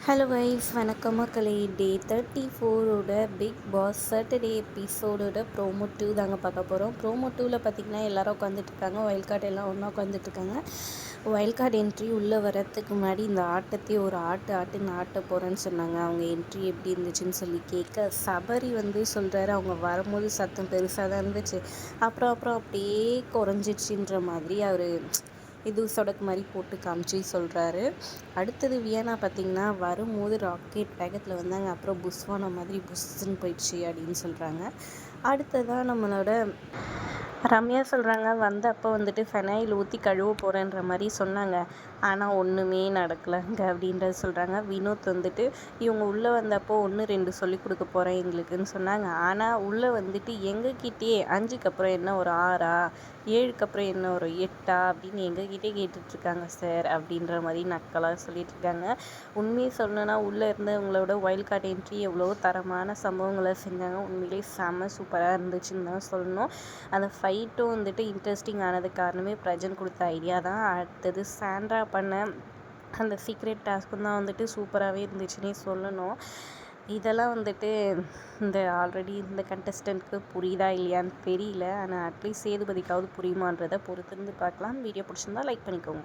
Hello guys, வணக்கம் மக்களே. டே 34ஓட big pass Saturday எபிசோடோட ப்ரோமோ 2 தாங்க பார்க்க போகிறோம். ப்ரோமோ 2வில் பார்த்திங்கன்னா எல்லோரும் உட்காந்துட்ருக்காங்க. ஒயில்ட் கார்டு எல்லாம் ஒன்றா உட்காந்துட்ருக்காங்க. ஒயில்ட் கார்டு என்ட்ரி உள்ளே வரத்துக்கு முன்னாடி இந்த ஆட்டத்தையே ஒரு ஆட்டுன்னு ஆட்ட போகிறேன்னு சொன்னாங்க. அவங்க என்ட்ரி எப்படி இருந்துச்சுன்னு சொல்லி கேட்க சபரி சொல்கிறாரு, அவங்க வரும்போது சத்தம் பெருசாக தான் இருந்துச்சு, அப்புறம் அப்படியே குறைஞ்சிடுச்சின்ற மாதிரி அவர் இது சொடக்கு மாதிரி போட்டு காமிச்சு சொல்கிறாரு. அடுத்தது வியனா பார்த்திங்கன்னா வரும்போது ராக்கெட் வேகத்தில் வந்தாங்க, அப்புறம் புஷ்வான மாதிரி புஷ்ன்னு போயிடுச்சு அப்படின்னு சொல்கிறாங்க. அடுத்ததாக நம்மளோட ரம்யா சொல்கிறாங்க, வந்தப்போ ஃபெனாயில் ஊற்றி கழுவ போகிறேன்ற மாதிரி சொன்னாங்க, ஆனால் ஒன்றுமே நடக்கலைங்க அப்படின்றது சொல்கிறாங்க. வினோத் இவங்க உள்ளே வந்தப்போ 1 2 சொல்லிக் கொடுக்க போகிறேன் எங்களுக்குன்னு சொன்னாங்க, ஆனால் உள்ளே எங்ககிட்டயே 5க்கு அப்புறம் என்ன ஒரு 6ஆ, 7க்கு அப்புறம் என்ன ஒரு 8ஆ அப்படின்னு எங்ககிட்டே கேட்டுட்ருக்காங்க சார் அப்படின்ற மாதிரி நக்கலாக சொல்லிட்டுருக்காங்க. உண்மையை சொல்லணுன்னா உள்ளே இருந்தவங்களோட ஒயில்ட் கார்டு என்ட்ரி எவ்வளோ தரமான சம்பவங்களை செஞ்சாங்க. உண்மையிலே செம்ம சூப்பராக இருந்துச்சுன்னு தான் சொல்லணும். அந்த ஃபைட்டும் இன்ட்ரெஸ்டிங் ஆனதுக்கு காரணமே பிரஜன் கொடுத்த ஐடியா தான். அடுத்தது சாண்ட்ரா பண்ண அந்த சீக்ரெட் டாஸ்க்கும் தான் சூப்பராகவே இருந்துச்சுன்னே சொல்லணும். இதெல்லாம் இந்த ஆல்ரெடி இந்த கண்டஸ்டன்ட்க்கு புரியுதா இல்லையான்னு தெரியல. ஆனால் அட்லீஸ்ட் சேதுபதிக்காவது புரியுமான்றதை பொறுத்திருந்து பார்க்கலாம். வீடியோ பிடிச்சிருந்தா லைக் பண்ணிக்கோங்க.